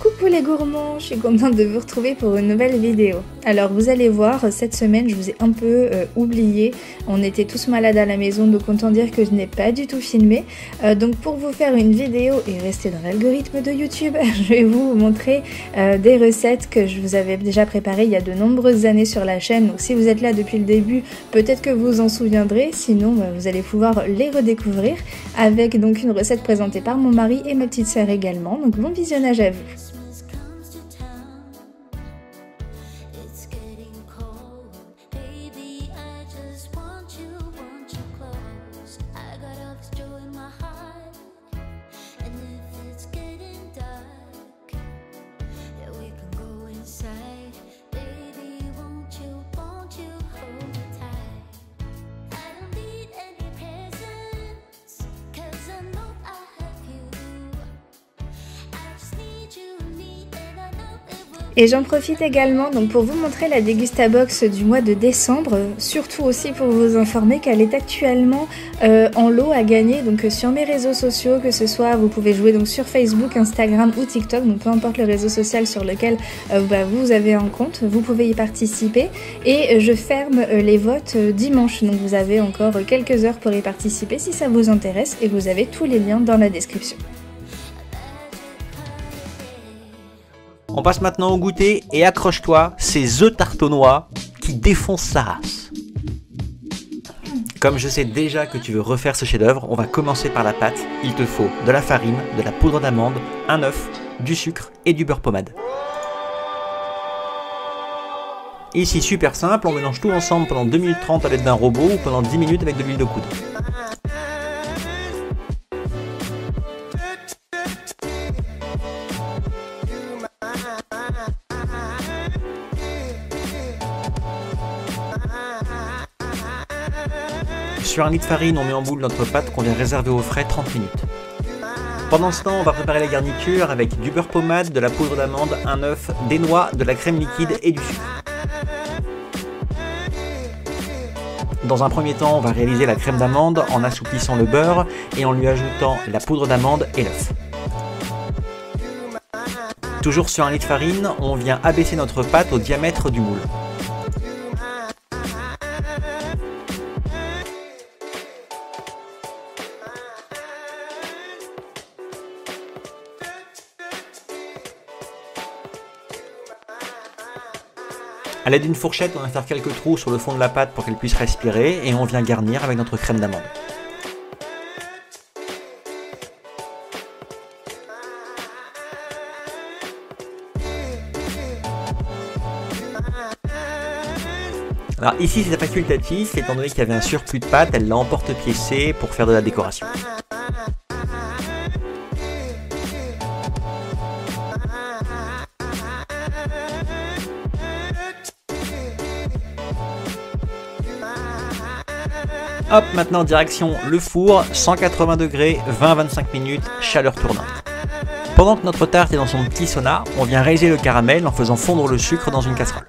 Coucou les gourmands, je suis contente de vous retrouver pour une nouvelle vidéo. Alors vous allez voir, cette semaine je vous ai un peu oublié, on était tous malades à la maison donc autant dire que je n'ai pas du tout filmé. Donc pour vous faire une vidéo et rester dans l'algorithme de YouTube, je vais vous montrer des recettes que je vous avais déjà préparées il y a de nombreuses années sur la chaîne. Donc si vous êtes là depuis le début, peut-être que vous vous en souviendrez, sinon vous allez pouvoir les redécouvrir avec donc une recette présentée par mon mari et ma petite sœur également. Donc bon visionnage à vous. Et j'en profite également donc pour vous montrer la Dégustabox du mois de décembre, surtout aussi pour vous informer qu'elle est actuellement en lot à gagner donc sur mes réseaux sociaux, que ce soit vous pouvez jouer donc sur Facebook, Instagram ou TikTok, donc peu importe le réseau social sur lequel vous avez un compte, vous pouvez y participer et je ferme les votes dimanche, donc vous avez encore quelques heures pour y participer si ça vous intéresse et vous avez tous les liens dans la description. On passe maintenant au goûter et accroche-toi, c'est œufs tartonnois qui défoncent sa race. Comme je sais déjà que tu veux refaire ce chef-d'œuvre, on va commencer par la pâte. Il te faut de la farine, de la poudre d'amande, un œuf, du sucre et du beurre pommade. Ici super simple, on mélange tout ensemble pendant 2 minutes 30 à l'aide d'un robot ou pendant 10 minutes avec de l'huile de coude. Sur un litre de farine, on met en boule notre pâte qu'on vient réserver au frais 30 minutes. Pendant ce temps, on va préparer la garniture avec du beurre pommade, de la poudre d'amande, un œuf, des noix, de la crème liquide et du sucre. Dans un premier temps, on va réaliser la crème d'amande en assouplissant le beurre et en lui ajoutant la poudre d'amande et l'œuf. Toujours sur un litre de farine, on vient abaisser notre pâte au diamètre du moule. A l'aide d'une fourchette, on va faire quelques trous sur le fond de la pâte pour qu'elle puisse respirer et on vient garnir avec notre crème d'amande. Alors ici c'est facultatif, étant donné qu'il y avait un surplus de pâte, elle l'a emporte-piécé pour faire de la décoration. Hop, maintenant direction le four, 180 degrés, 20-25 minutes, chaleur tournante. Pendant que notre tarte est dans son petit sauna, on vient réaliser le caramel en faisant fondre le sucre dans une casserole.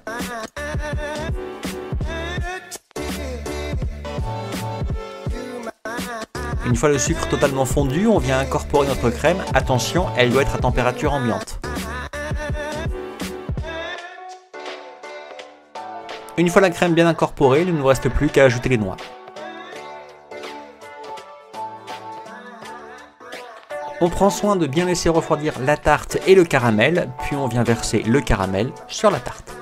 Une fois le sucre totalement fondu, on vient incorporer notre crème. Attention, elle doit être à température ambiante. Une fois la crème bien incorporée, il ne nous reste plus qu'à ajouter les noix. On prend soin de bien laisser refroidir la tarte et le caramel, puis on vient verser le caramel sur la tarte.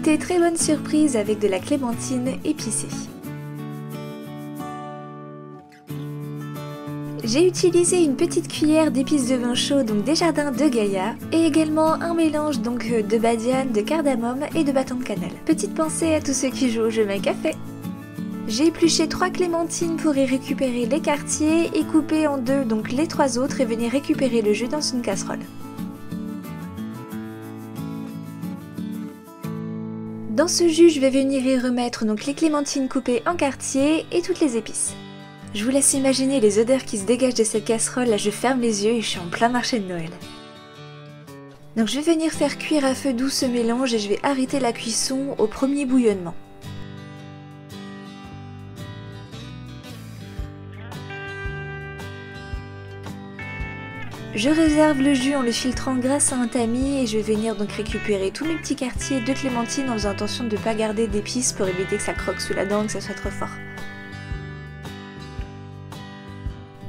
Des très bonnes surprises avec de la clémentine épicée. J'ai utilisé une petite cuillère d'épices de vin chaud, donc des jardins de Gaïa, et également un mélange donc de badiane, de cardamome et de bâton de cannelle. Petite pensée à tous ceux qui jouent au jeu Make Café. J'ai épluché 3 clémentines pour y récupérer les quartiers et couper en deux donc les 3 autres et venir récupérer le jus dans une casserole. Dans ce jus, je vais venir y remettre donc les clémentines coupées en quartiers et toutes les épices. Je vous laisse imaginer les odeurs qui se dégagent de cette casserole, là je ferme les yeux et je suis en plein marché de Noël. Donc je vais venir faire cuire à feu doux ce mélange et je vais arrêter la cuisson au premier bouillonnement. Je réserve le jus en le filtrant grâce à un tamis et je vais venir donc récupérer tous mes petits quartiers de clémentine en faisant attention de ne pas garder d'épices pour éviter que ça croque sous la dent et que ça soit trop fort.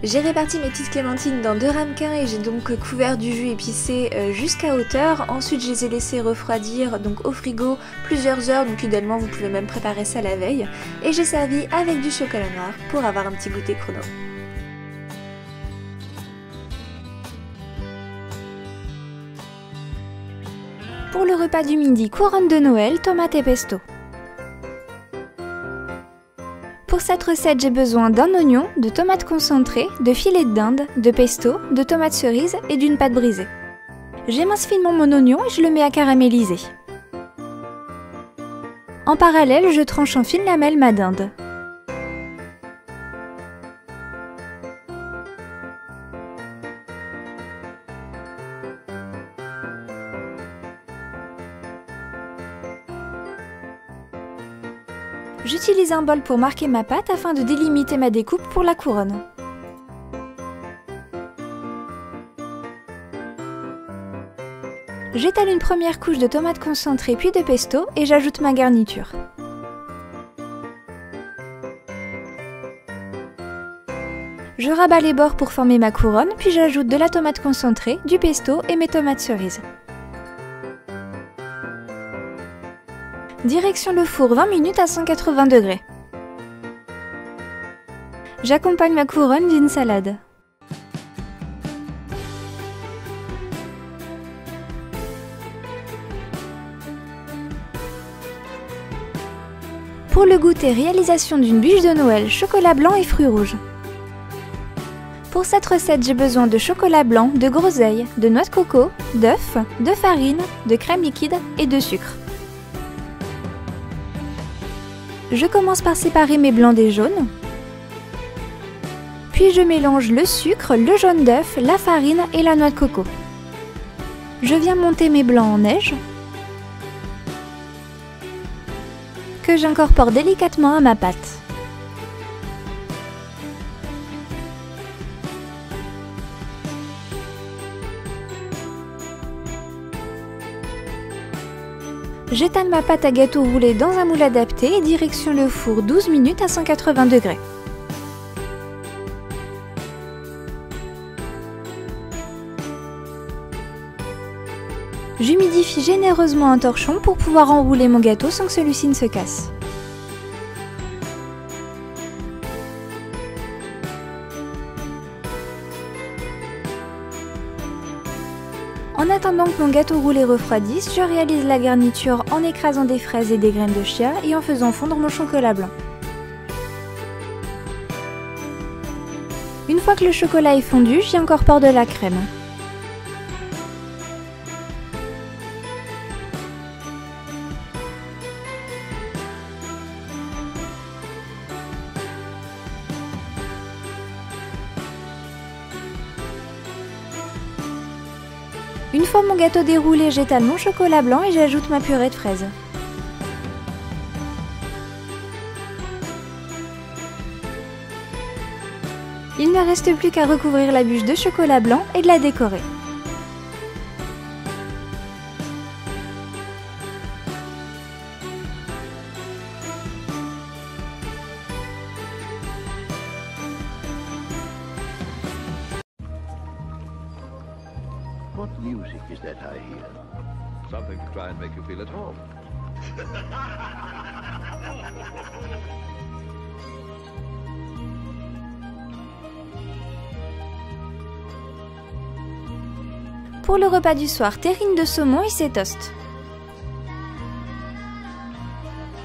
J'ai réparti mes petites clémentines dans 2 ramequins et j'ai donc couvert du jus épicé jusqu'à hauteur. Ensuite je les ai laissées refroidir donc au frigo plusieurs heures, donc idéalement vous pouvez même préparer ça la veille. Et j'ai servi avec du chocolat noir pour avoir un petit goûter chrono. Pour le repas du midi, couronne de Noël, tomates et pesto. Pour cette recette, j'ai besoin d'un oignon, de tomates concentrées, de filets de dinde, de pesto, de tomates cerises et d'une pâte brisée. J'émince finement mon oignon et je le mets à caraméliser. En parallèle, je tranche en fines lamelles ma dinde. J'utilise un bol pour marquer ma pâte afin de délimiter ma découpe pour la couronne. J'étale une première couche de tomates concentrées puis de pesto et j'ajoute ma garniture. Je rabats les bords pour former ma couronne, puis j'ajoute de la tomate concentrée, du pesto et mes tomates cerises. Direction le four 20 minutes à 180 degrés. J'accompagne ma couronne d'une salade. Pour le goûter, réalisation d'une bûche de Noël, chocolat blanc et fruits rouges. Pour cette recette, j'ai besoin de chocolat blanc, de groseille, de noix de coco, d'œufs, de farine, de crème liquide et de sucre. Je commence par séparer mes blancs des jaunes. Puis je mélange le sucre, le jaune d'œuf, la farine et la noix de coco. Je viens monter mes blancs en neige, que j'incorpore délicatement à ma pâte. J'étale ma pâte à gâteau roulée dans un moule adapté et direction le four 12 minutes à 180 degrés. J'humidifie généreusement un torchon pour pouvoir enrouler mon gâteau sans que celui-ci ne se casse. En attendant que mon gâteau roulé refroidisse, je réalise la garniture en écrasant des fraises et des graines de chia et en faisant fondre mon chocolat blanc. Une fois que le chocolat est fondu, j'y incorpore de la crème. Une fois mon gâteau déroulé, j'étale mon chocolat blanc et j'ajoute ma purée de fraises. Il ne reste plus qu'à recouvrir la bûche de chocolat blanc et de la décorer. What music is that I hear? Something to try and make you feel at home. Pour le repas du soir, terrine de saumon et ses toasts.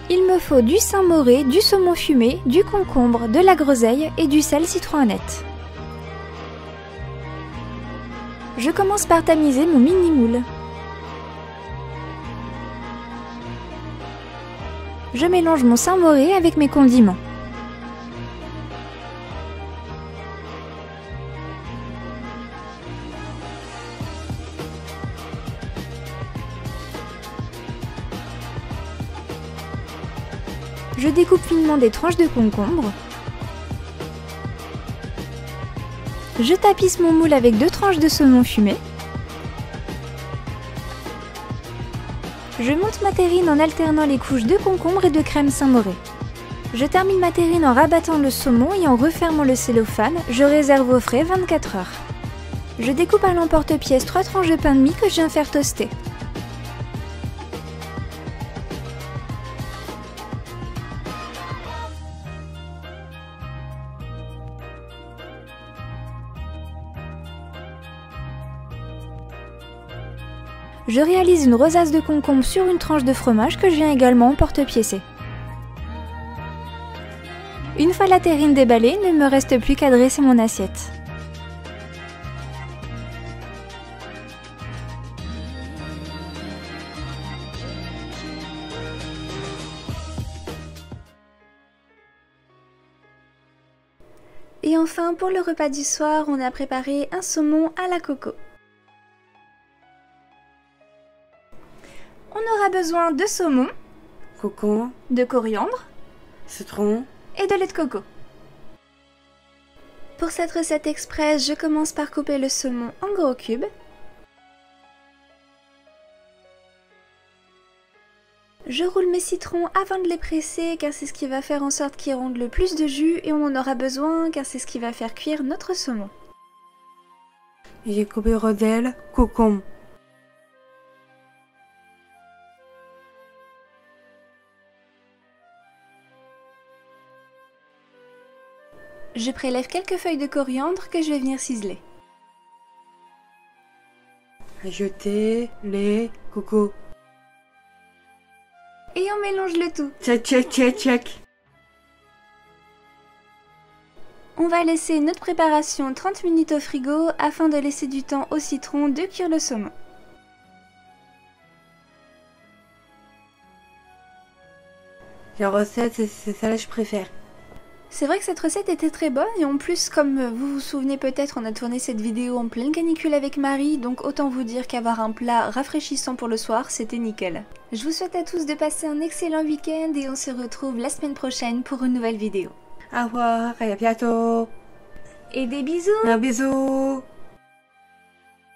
Il me faut du saint-moré, du saumon fumé, du concombre, de la groseille et du sel citronnette. Je commence par tamiser mon mini-moule. Je mélange mon saint-moré avec mes condiments. Je découpe finement des tranches de concombre. Je tapisse mon moule avec 2 tranches de saumon fumé. Je monte ma terrine en alternant les couches de concombre et de crème Saint-Moré. Je termine ma terrine en rabattant le saumon et en refermant le cellophane. Je réserve au frais 24 heures. Je découpe à l'emporte-pièce 3 tranches de pain de mie que je viens faire toaster. Je réalise une rosace de concombre sur une tranche de fromage que je viens également emporte-piécer. Une fois la terrine déballée, il ne me reste plus qu'à dresser mon assiette. Et enfin, pour le repas du soir, on a préparé un saumon à la coco. On aura besoin de saumon, Cocon, de coriandre citron, et de lait de coco. Pour cette recette express, je commence par couper le saumon en gros cubes. Je roule mes citrons avant de les presser car c'est ce qui va faire en sorte qu'ils rendent le plus de jus et on en aura besoin car c'est ce qui va faire cuire notre saumon. j'ai coupé rondelles, concombre. Je prélève quelques feuilles de coriandre que je vais venir ciseler. Ajouter lait, coco. Et on mélange le tout. Check, check, check, check. On va laisser notre préparation 30 minutes au frigo afin de laisser du temps au citron de cuire le saumon. La recette, c'est ça que je préfère. C'est vrai que cette recette était très bonne et en plus, comme vous vous souvenez peut-être, on a tourné cette vidéo en pleine canicule avec Marie, donc autant vous dire qu'avoir un plat rafraîchissant pour le soir, c'était nickel. Je vous souhaite à tous de passer un excellent week-end et on se retrouve la semaine prochaine pour une nouvelle vidéo. Au revoir et à bientôt. Et des bisous! Un bisou.